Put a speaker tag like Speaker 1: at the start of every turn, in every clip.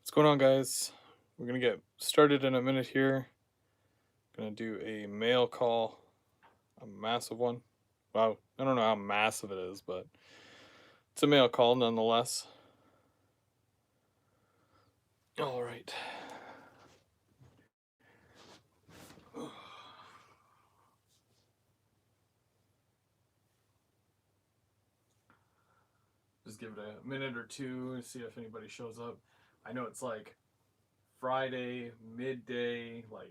Speaker 1: What's going on, guys? We're gonna get started in a minute here. Gonna do a mail call, a massive one. Wow, I don't know how massive it is, but it's a mail call nonetheless. All right. Just give it a minute or two and see if anybody shows up. I know it's like Friday, midday, I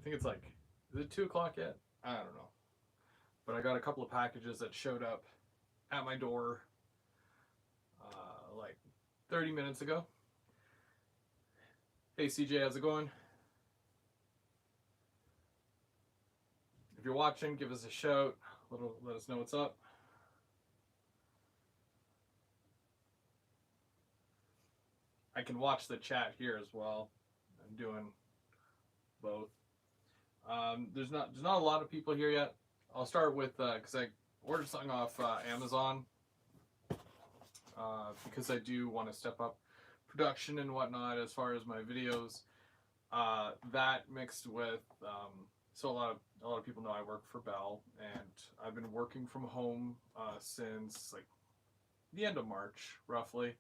Speaker 1: think it's is it 2 o'clock yet? I don't know. But I got a couple of packages that showed up at my door like 30 minutes ago. Hey CJ, how's it going? If you're watching, give us a shout. Let us know what's up. I can watch the chat here as well. I'm doing both. There's not a lot of people here yet. I'll start with because I ordered something off Amazon because I do want to step up production and whatnot as far as my videos. That mixed with so a lot of people know I work for Bell, and I've been working from home since like the end of March, roughly,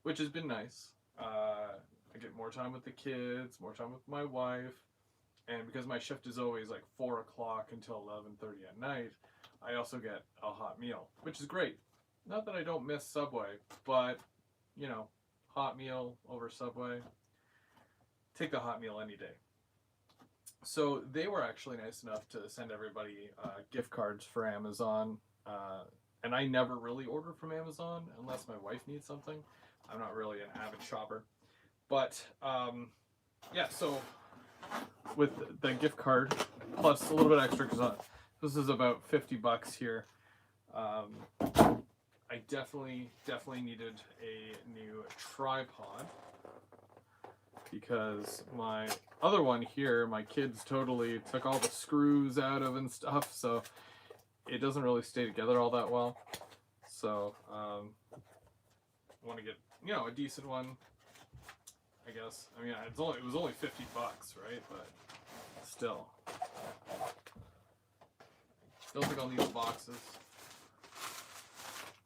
Speaker 1: which has been nice. I get more time with the kids, more time with my wife, and because my shift is always like 4 o'clock until 11:30 at night, I also get a hot meal, which is great. Not that I don't miss Subway, but you know, hot meal over Subway. Take the hot meal any day. So they were actually nice enough to send everybody gift cards for Amazon. And I never really order from Amazon unless my wife needs something. I'm not really an avid shopper. But yeah, so with the gift card plus a little bit extra, because this is about $50 here. I definitely needed a new tripod because my other one here, my kids totally took all the screws out of and stuff, so it doesn't really stay together all that well. So I want to get a decent one, I guess. I mean, it was only $50, right? But still think I'll need the boxes.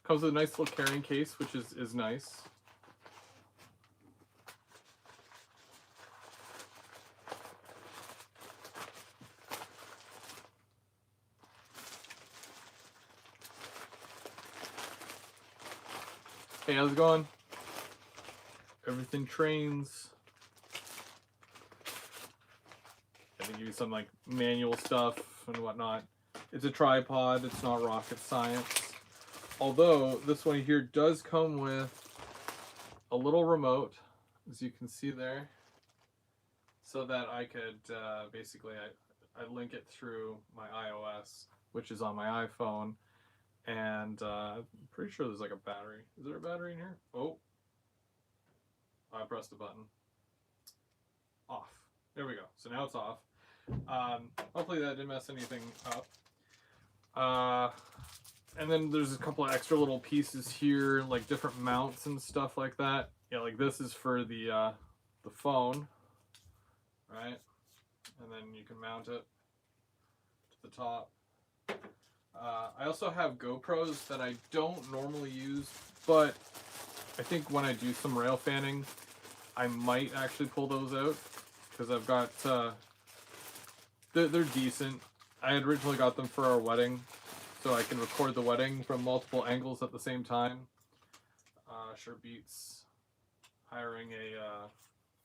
Speaker 1: Comes with a nice little carrying case, which is nice. Hey, how's it going? Everything trains. I can give you some like manual stuff and whatnot. It's a tripod, it's not rocket science. Although this one here does come with a little remote, as you can see there, so that I could basically I link it through my iOS, which is on my iPhone, and I'm pretty sure there's like a battery. Is there a battery in here? Oh, I pressed the button. Off. There we go. So now it's off. Hopefully that didn't mess anything up. And then there's a couple of extra little pieces here, like different mounts and stuff like that. Yeah, like this is for the phone, right? And then you can mount it to the top. I also have GoPros that I don't normally use, but I think when I do some rail fanning, I might actually pull those out because I've got they're decent. I had originally got them for our wedding, so I can record the wedding from multiple angles at the same time. Sure beats hiring a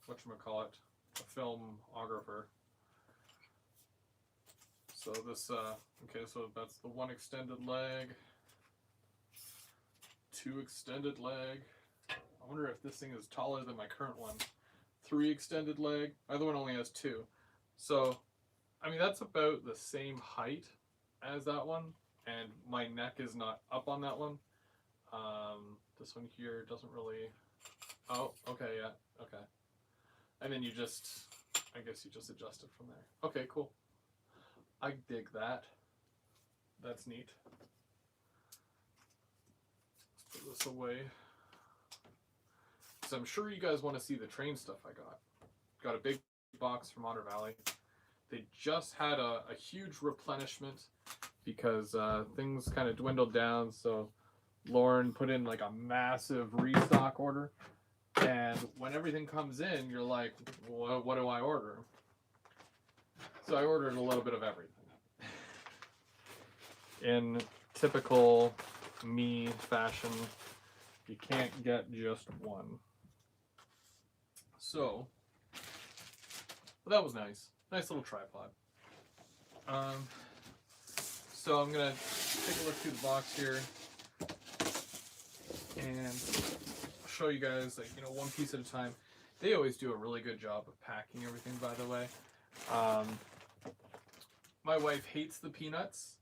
Speaker 1: whatchamacallit, a filmographer. So this okay, so that's the one extended leg, two extended leg. I wonder if this thing is taller than my current one. Three extended leg. My other one only has two. So, I mean, that's about the same height as that one, and my neck is not up on that one. This one here doesn't really... Oh, okay, yeah, okay. And then you just, I guess you just adjust it from there. Okay, cool. I dig that. That's neat. Let's put this away. because I'm sure you guys want to see the train stuff I got. Got a big box from Otter Valley. They just had a huge replenishment because things kind of dwindled down, so Lauren put in like a massive restock order. And when everything comes in, you're like, what do I order? So I ordered a little bit of everything. In typical me fashion, you can't get just one. So, well, that was nice. Nice little tripod. So I'm gonna take a look through the box here and show you guys, like, you know, one piece at a time. They always do a really good job of packing everything, by the way. My wife hates the peanuts,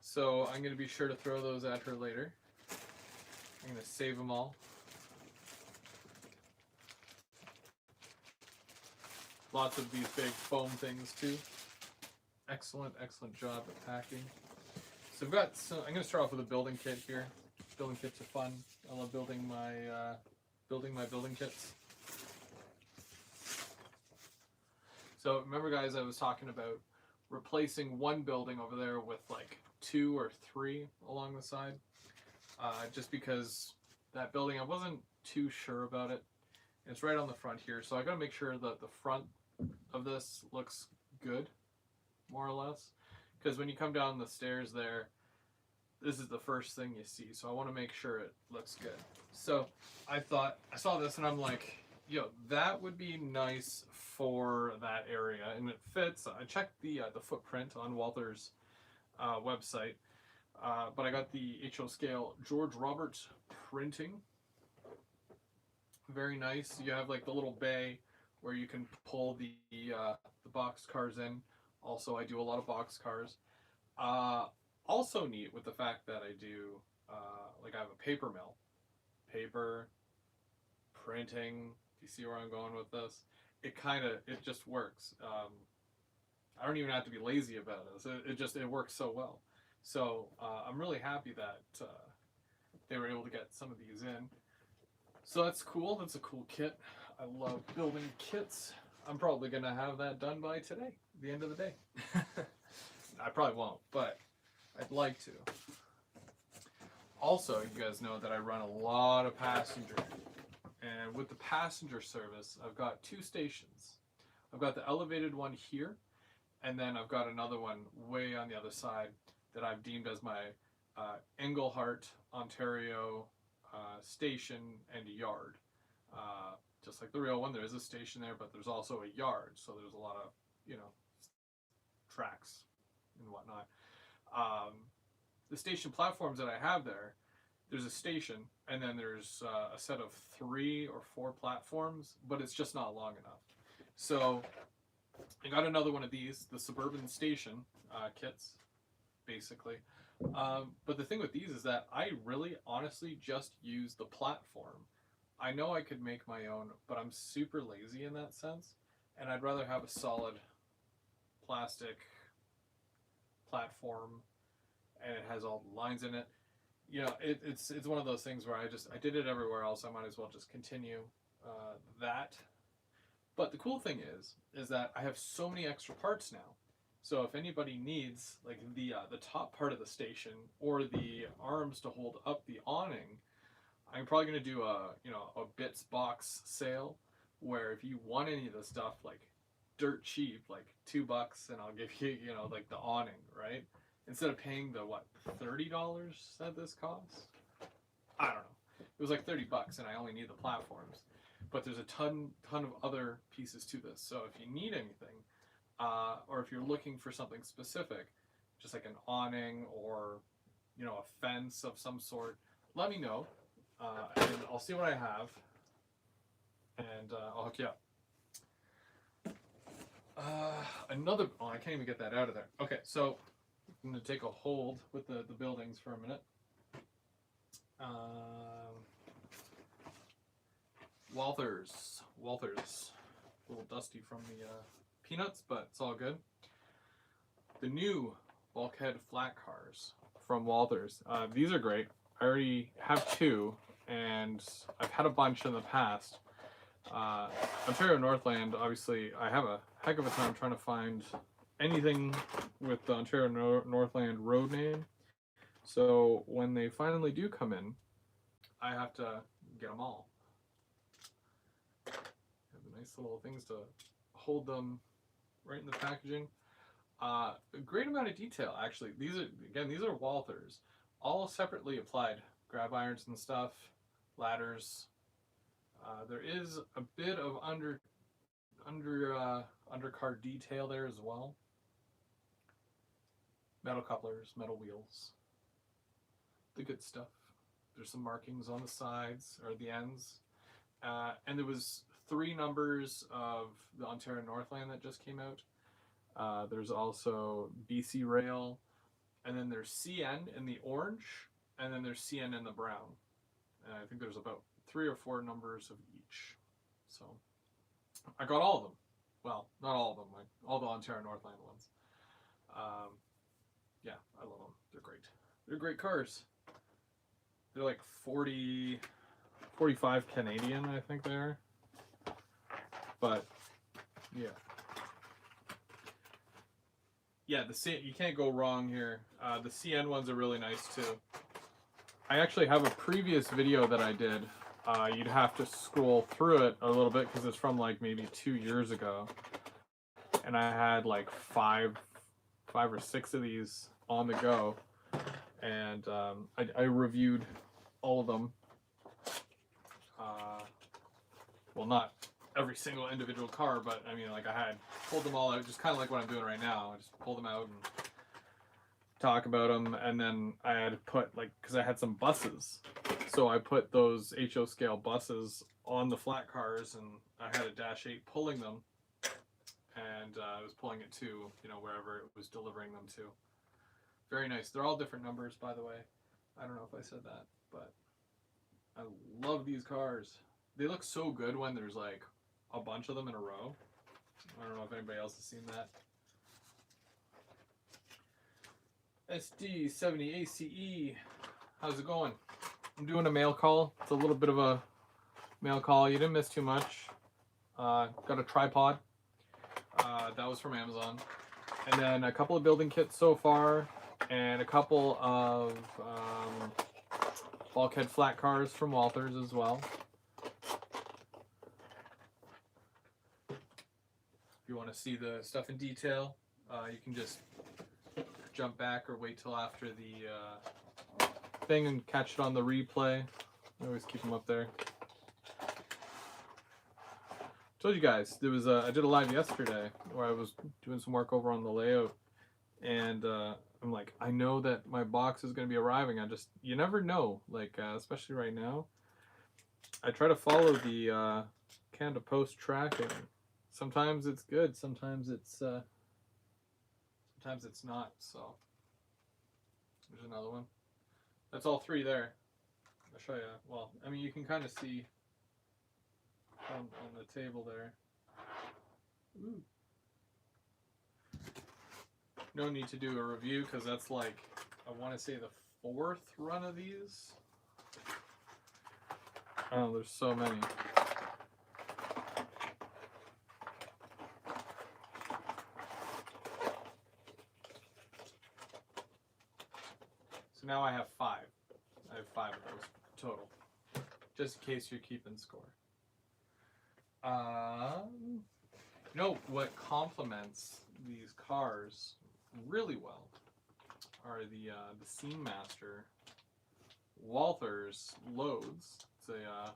Speaker 1: so I'm gonna be sure to throw those at her later. I'm gonna save them all. Lots of these big foam things too. Excellent, excellent job at packing. So I've got some, I'm gonna start off with a building kit here. Building kits are fun. I love building my building kits. So remember, guys, I was talking about replacing one building over there with like 2 or 3 along the side. Just because that building, I wasn't too sure about it. It's right on the front here, so I gotta make sure that the front of this looks good, more or less. Because when you come down the stairs there, this is the first thing you see, so I want to make sure it looks good. So I saw this and I'm like, yo, that would be nice for that area, and it fits. I checked the footprint on Walther's website, but I got the HO scale George Roberts printing. Very nice. You have like the little bay where you can pull the box cars in. Also, I do a lot of box cars. Also neat with the fact that I do, like I have a paper mill. Paper, printing, do you see where I'm going with this? It just works. I don't even have to be lazy about it. It works so well. So I'm really happy that they were able to get some of these in. So that's cool. That's a cool kit. I love building kits. I'm probably going to have that done by today, the end of the day. I probably won't, but I'd like to. Also, you guys know that I run a lot of passenger. And with the passenger service, I've got 2 stations. I've got the elevated one here, and then I've got another one way on the other side that I've deemed as my Englehart, Ontario station and yard. Just like the real one, there is a station there, but there's also a yard, so there's a lot of, you know, tracks and whatnot. The station platforms that I have there's a station, and then there's a set of 3 or 4 platforms, but it's just not long enough. So I got another one of these, the Suburban Station kits, basically. But the thing with these is that I really honestly just use the platform. I know I could make my own, but I'm super lazy in that sense, and I'd rather have a solid plastic platform, and it has all the lines in it. You know, it's one of those things where I did it everywhere else. I might as well just continue that. But the cool thing is that I have so many extra parts now. So if anybody needs like the top part of the station or the arms to hold up the awning, I'm probably gonna do a bits box sale where if you want any of the stuff like dirt cheap, like $2, and I'll give you like the awning, right? Instead of paying the what, $30 that this costs? I don't know. It was like $30 and I only need the platforms. But there's a ton of other pieces to this. So if you need anything, or if you're looking for something specific, just like an awning or a fence of some sort, let me know, and I'll see what I have, and I'll hook you up. I can't even get that out of there. Okay, so I'm going to take a hold with the buildings for a minute. Walther's, a little dusty from the peanuts, but it's all good. The new Bulkhead flat cars from Walther's. These are great. I already have 2, and I've had a bunch in the past. Ontario Northland, obviously, I have a heck of a time trying to find anything with the Ontario Northland road name. So when they finally do come in, I have to get them all. Have the nice little things to hold them right in the packaging. A great amount of detail, actually. These are Walthers, all separately applied. Grab irons and stuff, ladders. There is a bit of undercar detail there as well. Metal couplers, metal wheels, the good stuff. There's some markings on the sides or the ends, and there was 3 numbers of the Ontario Northland that just came out. There's also BC Rail, and then there's CN in the orange, and then there's CN in the brown. And I think there's about 3 or 4 numbers of each. So I got all of them. Well, not all of them, like all the Ontario Northland ones. Yeah, I love them. They're great. They're great cars. They're like 45 Canadian, I think they are. But yeah. Yeah, you can't go wrong here. The CN ones are really nice too. I actually have a previous video that I did. You'd have to scroll through it a little bit because it's from like maybe 2 years ago, and I had like five or six of these on the go, and I reviewed all of them. Well, not every single individual car, but I mean, like I had pulled them all out, just kind of like what I'm doing right now. I just pulled them out and talk about them, and then I had to put, like, because I had some buses, so I put those HO scale buses on the flat cars, and I had a Dash 8 pulling them, and I was pulling it to, you know, wherever it was delivering them to. Very nice. They're all different numbers, by the way. I don't know if I said that, but I love these cars. They look so good when there's like a bunch of them in a row. I don't know if anybody else has seen that. SD70 ACE. How's it going? I'm doing a mail call. It's a little bit of a mail call. You didn't miss too much. Got a tripod. That was from Amazon. And then a couple of building kits so far. And a couple of Bulkhead flat cars from Walthers as well. If you want to see the stuff in detail, you can just jump back or wait till after the thing and catch it on the replay. I always keep them up there. Told you guys, there was I did a live yesterday where I was doing some work over on the layout, and I'm like, I know that my box is going to be arriving. You never know, like especially right now. I try to follow the Canada Post tracking. Sometimes it's good, sometimes it's not. So there's another one. That's all 3 there. I'll show you. Well, I mean, you can kind of see on the table there. Ooh. No need to do a review because that's like, I want to say the 4th run of these. Oh, there's so many. So now I have 5. I have 5 of those total, just in case you're keeping score. You know what complements these cars really well are the Seam Master Walthers loads. It's a I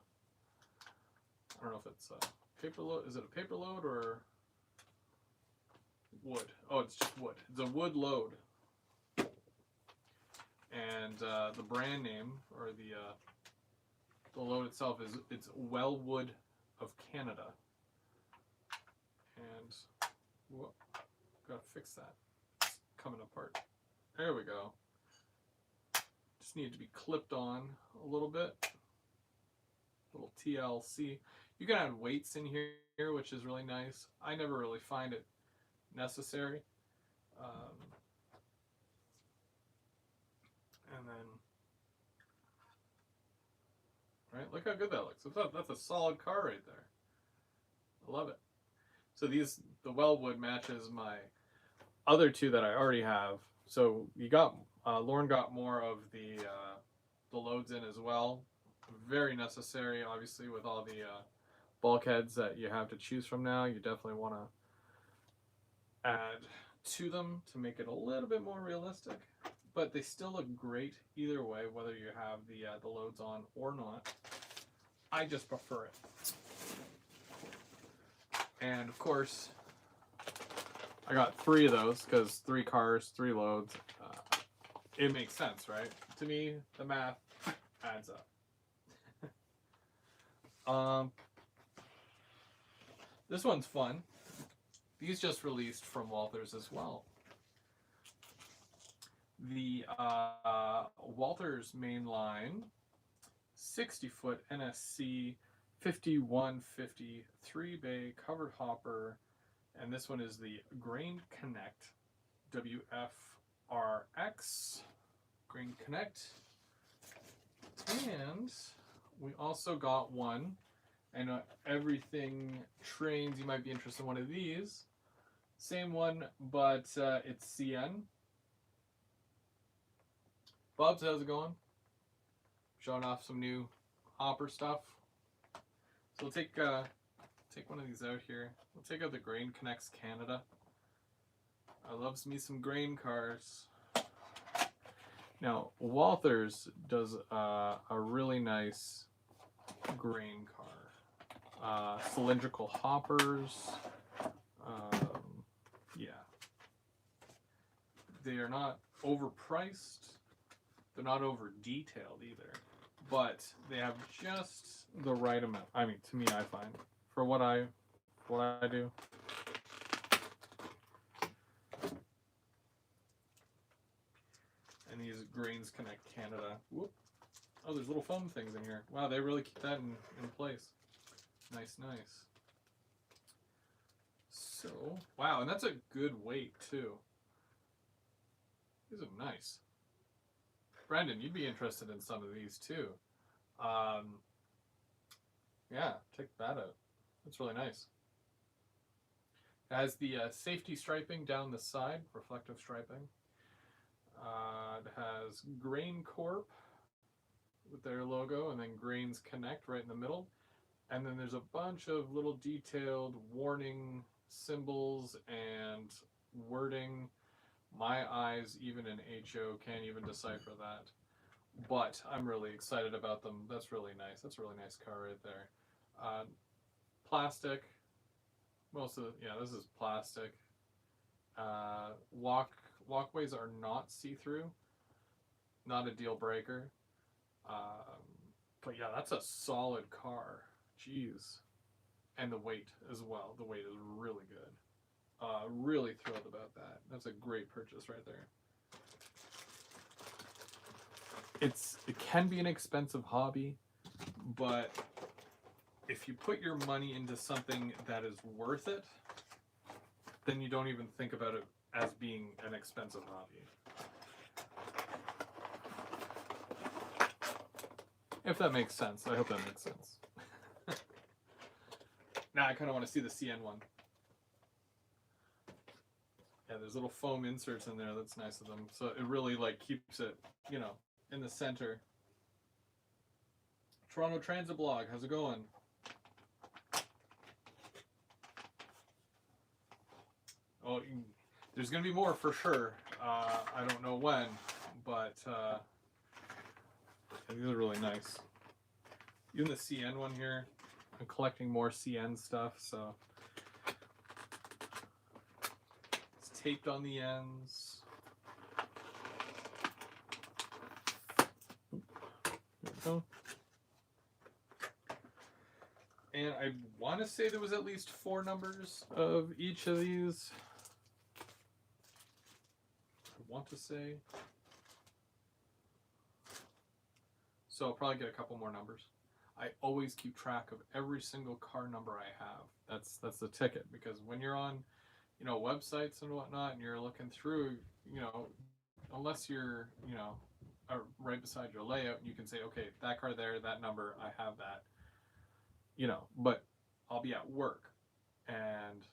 Speaker 1: don't know if it's a paper load. Is it a paper load or wood? Oh, it's just wood. It's a wood load. And the brand name or the load itself is Wellwood of Canada. And whoa, gotta fix that. It's coming apart. There we go. Just need to be clipped on a little bit. Little TLC. You can add weights in here, which is really nice. I never really find it necessary. And then right? Look how good that looks. That's a solid car right there. I love it. So the Wellwood matches my other two that I already have. So Lauren got more of the loads in as well. Very necessary, obviously, with all the bulkheads that you have to choose from now. You definitely want to add to them to make it a little bit more realistic. But they still look great either way, whether you have the loads on or not. I just prefer it. And of course, I got 3 of those because 3 cars, 3 loads. It makes sense, right? To me, the math adds up. This one's fun. These just released from Walthers as well. The Walthers mainline 60-foot NSC 5150 3-bay covered hopper, and this one is the Grain Connect WFRX Grain Connect. And we also got one. I know everything trains, you might be interested in one of these. Same one, but it's CN. Bubs, how's it going? Showing off some new hopper stuff. So we'll take one of these out here. We'll take out the Grain Connects Canada. I loves me some grain cars. Now, Walthers does a really nice grain car. Cylindrical hoppers. Yeah. They are not overpriced. They're not over detailed either. But they have just the right amount. I mean, to me, I find, for what I do. And these Grains Connect Canada. Whoop. Oh, there's little foam things in here. Wow, they really keep that in place. Nice, nice. So, wow, and that's a good weight too. These are nice. Brandon, you'd be interested in some of these too. Yeah, check that out. That's really nice. It has the safety striping down the side, reflective striping. It has Grain Corp with their logo, and then Grains Connect right in the middle. And then there's a bunch of little detailed warning symbols and wording. My eyes, even in HO, can't even decipher that. But I'm really excited about them. That's really nice. That's a really nice car right there. Plastic. This is plastic. Walkways are not see-through. Not a deal breaker. But yeah, that's a solid car. Jeez. And the weight as well. The weight is really good. Really thrilled about that. That's a great purchase right there. It can be an expensive hobby, but if you put your money into something that is worth it, then you don't even think about it as being an expensive hobby. If that makes sense. I hope that makes sense. Now I kind of want to see the CN one. Yeah, there's little foam inserts in there. That's nice of them. So it really keeps it, in the center. Toronto Transit Blog, how's it going? Oh, there's going to be more for sure. I don't know when, but these are really nice. Even the CN one here. I'm collecting more CN stuff, so it's taped on the ends. There we go. And I want to say there was at least 4 numbers of each of these. I want to say. So I'll probably get a couple more numbers. I always keep track of every single car number I have. That's the ticket, because when you're on, websites and whatnot, and you're looking through, unless you're, right beside your layout, and you can say, okay, that car there, that number, I have that. But I'll be at work, and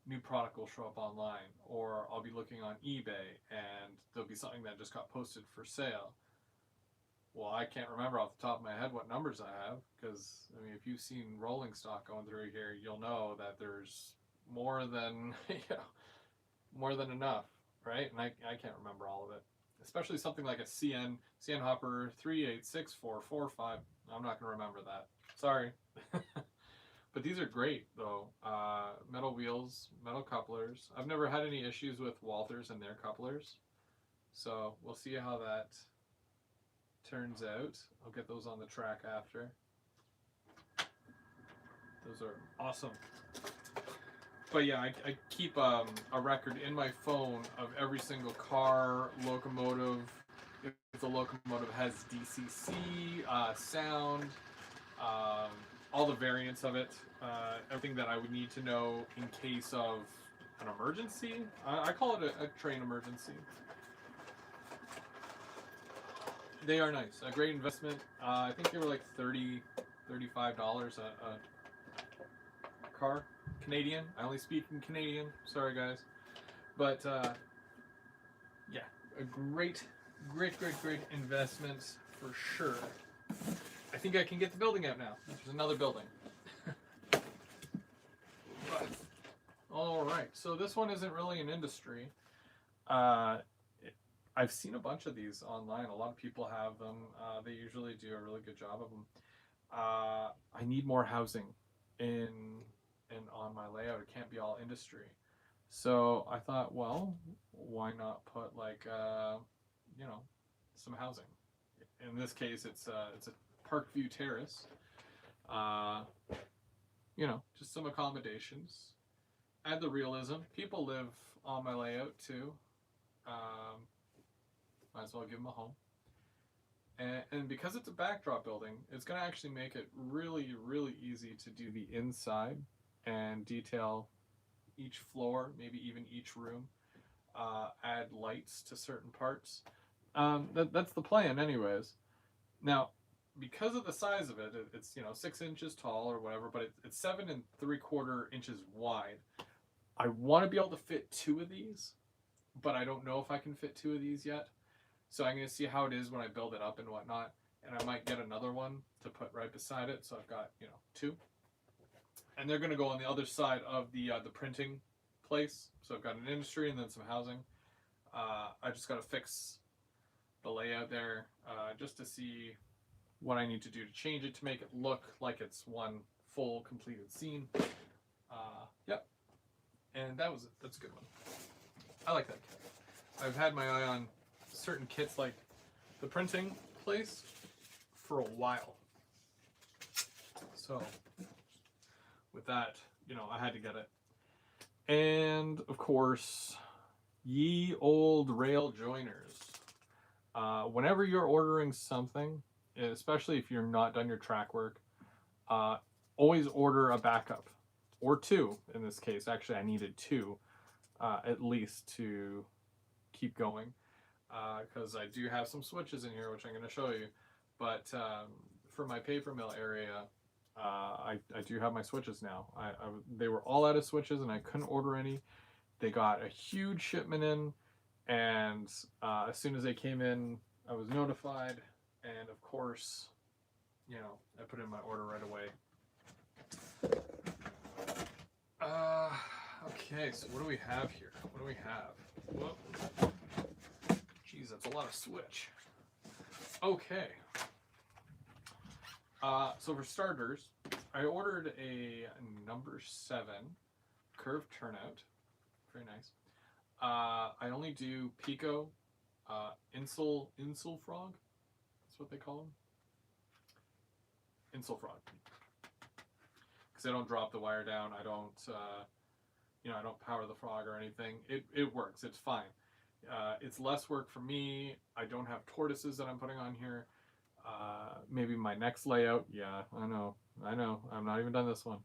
Speaker 1: new product will show up online, or I'll be looking on eBay and there'll be something that just got posted for sale. Well, I can't remember off the top of my head what numbers I have, because I mean, if you've seen rolling stock going through here, you'll know that there's more than more than enough, right? And I can't remember all of it, especially something like a CN Hopper 386445. I'm not going to remember that. Sorry. But these are great though. Metal wheels, metal couplers. I've never had any issues with Walthers and their couplers, so we'll see how that turns out. I'll get those on the track after. Those are awesome. But yeah, I keep a record in my phone of every single car, locomotive. If the locomotive has DCC, sound, all the variants of it, everything that I would need to know in case of an emergency. I call it a train emergency. They are nice, a great investment. I think they were like $35 a car. Canadian. I only speak in Canadian. Sorry, guys. But yeah, a great investment for sure. I think I can get the building out now. There's another building. All right, so this one isn't really an industry. I've seen a bunch of these online. A lot of people have them. They usually do a really good job of them. I need more housing in on my layout. It can't be all industry. So I thought, well, why not put like some housing? In this case, it's a Parkview Terrace. Just some accommodations. Add the realism. People live on my layout too. Might as well give them a home. And because it's a backdrop building, it's going to actually make it really, really easy to do the inside and detail each floor, maybe even each room. Add lights to certain parts. That's the plan, anyways. Now, because of the size of it, it's 6 inches tall or whatever, but it's 7 3/4 inches wide. I want to be able to fit 2 of these, but I don't know if I can fit 2 of these yet. So I'm going to see how it is when I build it up and whatnot, and I might get another one to put right beside it. So I've got 2, and they're going to go on the other side of the printing place. So I've got an industry and then some housing. I just got to fix the layout there just to see what I need to do to change it to make it look like it's one full completed scene. Yep, and that's a good one. I like that kit. I've had my eye on certain kits like the printing place for a while. So with that, I had to get it. And of course, ye old rail joiners. Whenever you're ordering something, especially if you're not done your track work, always order a backup, or 2 in this case. Actually, I needed 2 at least to keep going, because I do have some switches in here, which I'm going to show you. But for my paper mill area, I do have my switches now. They were all out of switches, and I couldn't order any. They got a huge shipment in, and as soon as they came in, I was notified, and of course, I put in my order right away. Okay, so what do we have here? What do we have? Whoa. Jeez, that's a lot of switch. Okay. So for starters, I ordered a number 7 curved turnout. Very nice. I only do Pico, Insel frog. That's what they call them. Insel frog. Because I don't drop the wire down. I don't, I don't power the frog or anything. It works. It's fine. It's less work for me. I don't have tortoises that I'm putting on here. Maybe my next layout. Yeah, I know. I'm not even done this one.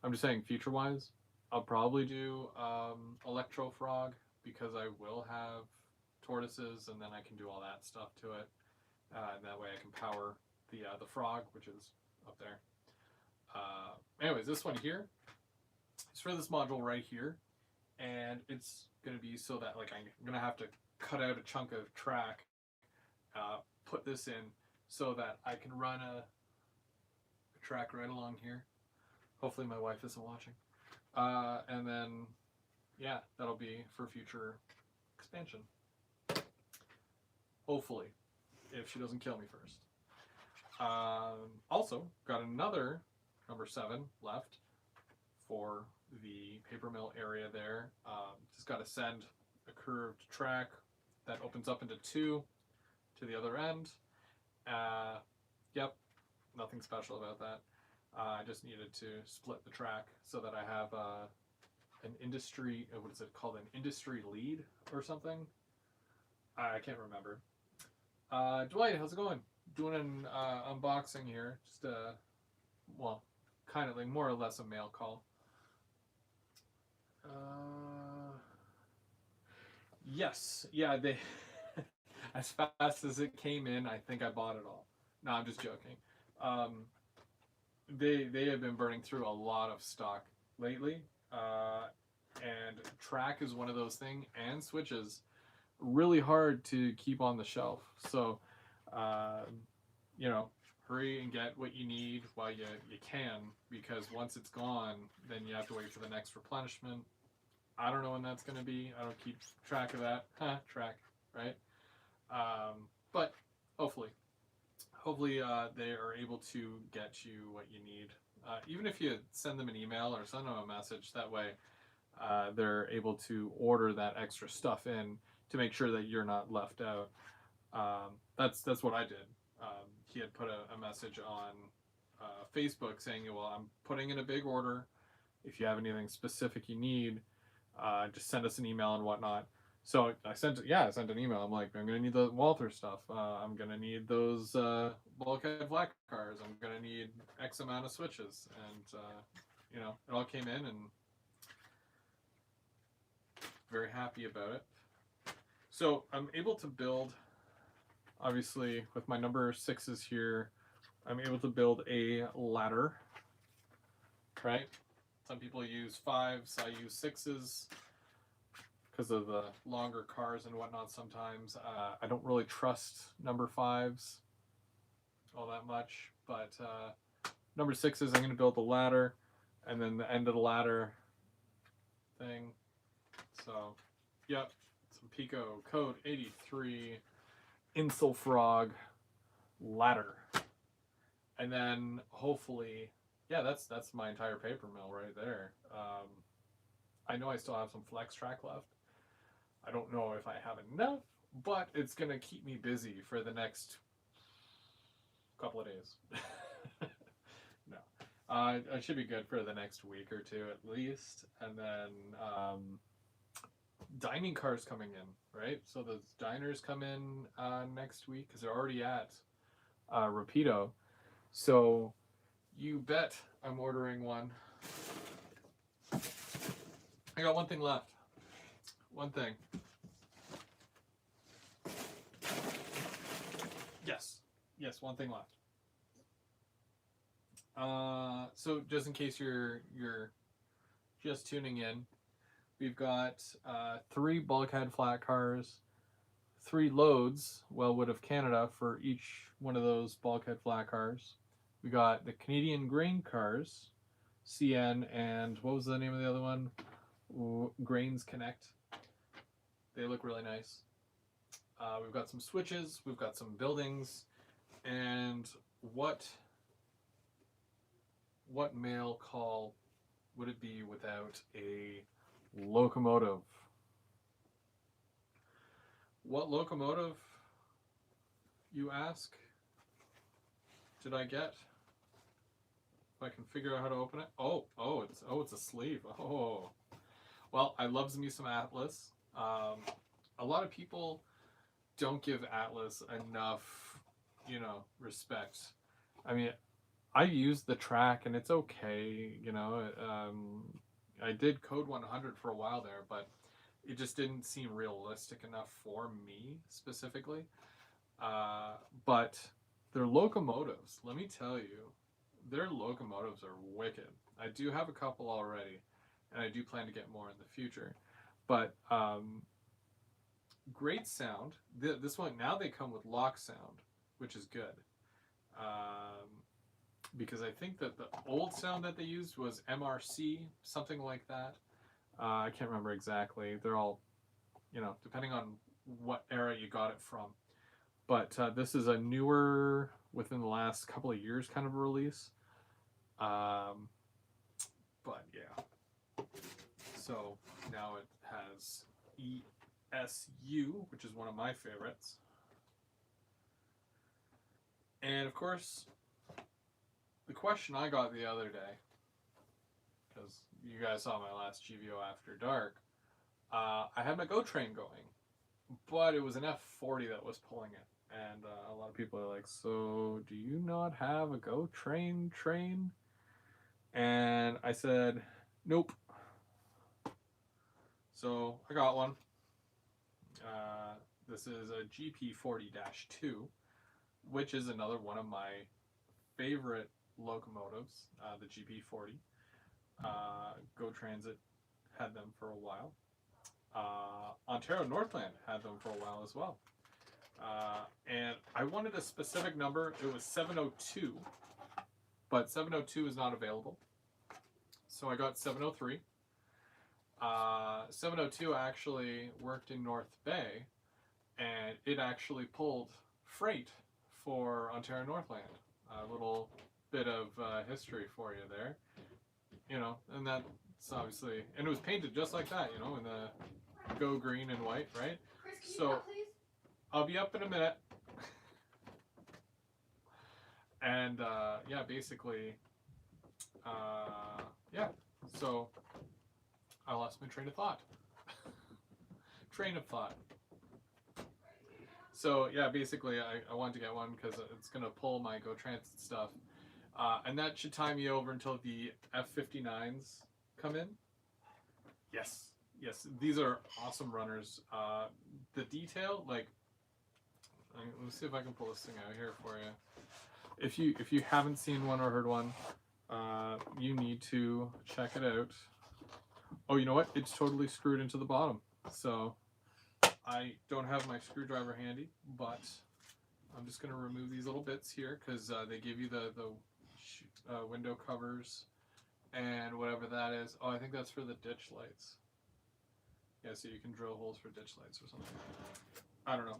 Speaker 1: I'm just saying, future-wise, I'll probably do Electro Frog, because I will have tortoises, and then I can do all that stuff to it. And that way I can power the frog, which is up there. Anyways, this one here is for this module right here, and it's going to be so that like I'm going to have to cut out a chunk of track, put this in so that I can run a track right along here. Hopefully my wife isn't watching. And then, yeah, that'll be for future expansion. Hopefully, if she doesn't kill me first. Also, got another number 7 left for the paper mill area there. Just got to send a curved track that opens up into 2 to the other end. Yep, nothing special about that. I just needed to split the track so that I have an industry, what is it called, an industry lead or something? I can't remember. Dwight, how's it going? Doing an unboxing here. Just well, kind of like more or less a mail call. Yes, yeah, they as fast as it came in, I think I bought it all. No, I'm just joking. They have been burning through a lot of stock lately, and track is one of those things, and switches really hard to keep on the shelf. So, you know, hurry and get what you need while you can, because once it's gone, then you have to wait for the next replenishment. I don't know when that's going to be. I don't keep track of that. Track, right? But hopefully they are able to get you what you need. Even if you send them an email or send them a message, that way they're able to order that extra stuff in to make sure that you're not left out. That's what I did. He had put a message on Facebook saying, well, I'm putting in a big order. If you have anything specific you need, just send us an email and whatnot. So I sent an email. I'm like, I'm going to need the Walther stuff. I'm going to need those Bulkhead flatcars. I'm going to need X amount of switches. And, you know, it all came in, and very happy about it. So I'm able to build, obviously, with my number 6s here, I'm able to build a ladder, right? Some people use 5s, I use 6s. Because of the longer cars and whatnot sometimes. I don't really trust number 5s all that much, but number 6s, I'm going to build the ladder, and then the end of the ladder thing. So, yep, some Pico Code 83 Insel Frog ladder. And then hopefully, yeah, that's my entire paper mill right there. I know I still have some flex track left. I don't know if I have enough, but it's going to keep me busy for the next couple of days. No. I should be good for the next week or 2 at least. And then dining cars coming in, right? So the diners come in next week because they're already at Rapido. So you bet I'm ordering one. I got one thing left. One thing. Yes, one thing left. So just in case you're just tuning in, we've got 3 Bulkhead flat cars, 3 loads, Wellwood of Canada, for each one of those Bulkhead flat cars. We got the Canadian grain cars, CN, and what was the name of the other one? Grains Connect. They look really nice. We've got some switches, we've got some buildings, and what mail call would it be without a locomotive? What locomotive, you ask, did I get? If I can figure out how to open it. It's a sleeve. Oh, well, I loves me some Atlas. A lot of people don't give Atlas enough, you know, respect. I mean, I use the track and it's okay, you know. I did Code 100 for a while there, but it just didn't seem realistic enough for me specifically. But their locomotives, let me tell you, their locomotives are wicked. I do have a couple already, and I do plan to get more in the future. But great sound. This one, now they come with lock sound, which is good. Um, because I think that the old sound that they used was MRC, something like that. I can't remember exactly. They're all, depending on what era you got it from. But this is a newer, within the last couple of years kind of release. But yeah. So now it has ESU, which is one of my favorites. And of course, the question I got the other day, because you guys saw my last GVO After Dark, I had my Go train going, but it was an F40 that was pulling it. And a lot of people are like, so do you not have a Go train? And I said, nope. So I got one. This is a GP40-2, which is another one of my favorite locomotives, the GP40. Go Transit had them for a while. Ontario Northland had them for a while as well. And I wanted a specific number. It was 702, but 702 is not available. So I got 703. 702 actually worked in North Bay, and it actually pulled freight for Ontario Northland. A little bit of history for you there. And that's obviously, and it was painted just like that, in the Go green and white, right?
Speaker 2: Chris, can you
Speaker 1: So
Speaker 2: stop, please?
Speaker 1: I'll be up in a minute. And yeah, basically, yeah. So I lost my train of thought. So yeah, basically, I wanted to get one because it's gonna pull my Go Transit stuff, and that should tie me over until the F59s come in. Yes, these are awesome runners. The detail, like, let me see if I can pull this thing out here for you. If you haven't seen one or heard one, you need to check it out. Oh, you know what? It's totally screwed into the bottom. So I don't have my screwdriver handy, but I'm just going to remove these little bits here because they give you the window covers and whatever that is. Oh, I think that's for the ditch lights. Yeah, so you can drill holes for ditch lights or something. I don't know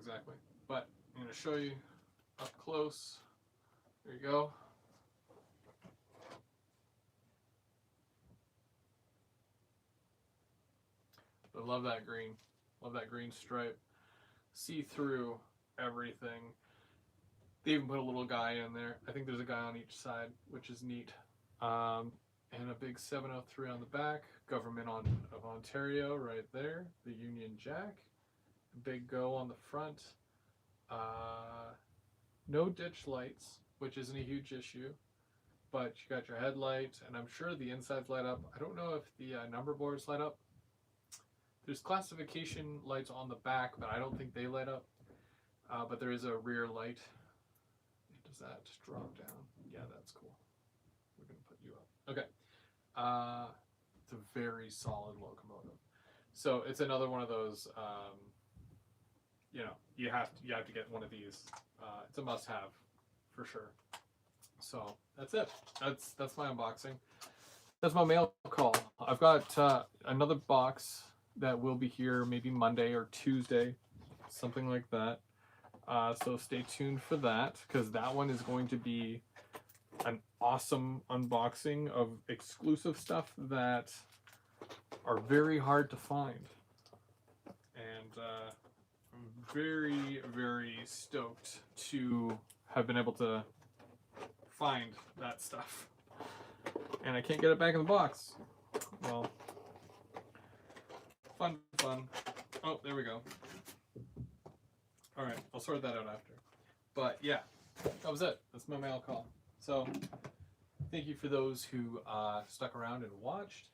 Speaker 1: exactly, but I'm going to show you up close. There you go. I love that green. Love that green stripe. See through everything. They even put a little guy in there. I think there's a guy on each side, which is neat. And a big 703 on the back. Government of Ontario right there. The Union Jack. Big Go on the front. No ditch lights, which isn't a huge issue. But you got your headlight, and I'm sure the insides light up. I don't know if the number boards light up. There's classification lights on the back, but I don't think they light up. But there is a rear light. Does that drop down? Yeah, that's cool. We're going to put you up. Okay. It's a very solid locomotive. So it's another one of those, you have to get one of these. It's a must-have for sure. So that's it. That's my unboxing. That's my mail call. I've got another box that will be here maybe Monday or Tuesday, something like that. So stay tuned for that, because that one is going to be an awesome unboxing of exclusive stuff that are very hard to find. And I'm very, very stoked to have been able to find that stuff. And I can't get it back in the box. Well, fun. Oh, there we go. All right, I'll sort that out after. But yeah, that was it. That's my mail call. So thank you for those who stuck around and watched.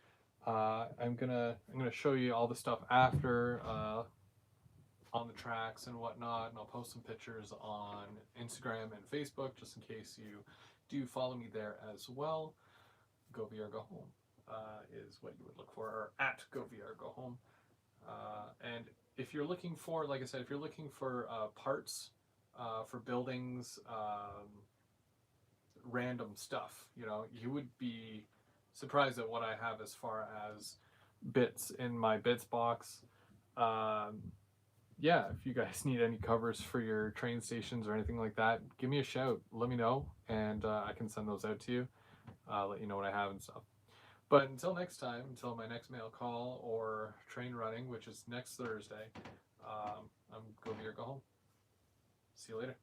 Speaker 1: I'm gonna show you all the stuff after on the tracks and whatnot, and I'll post some pictures on Instagram and Facebook just in case you do follow me there as well. Go VR Go Home is what you would look for, or at Go VR Go Home. And if you're looking for, like I said, if you're looking for parts for buildings, random stuff, you know, you would be surprised at what I have as far as bits in my bits box. Yeah, if you guys need any covers for your train stations or anything like that, give me a shout. Let me know, and I can send those out to you. Let you know what I have and stuff. But until next time, until my next mail call or train running, which is next Thursday, I'm Go Beer Go Home. See you later.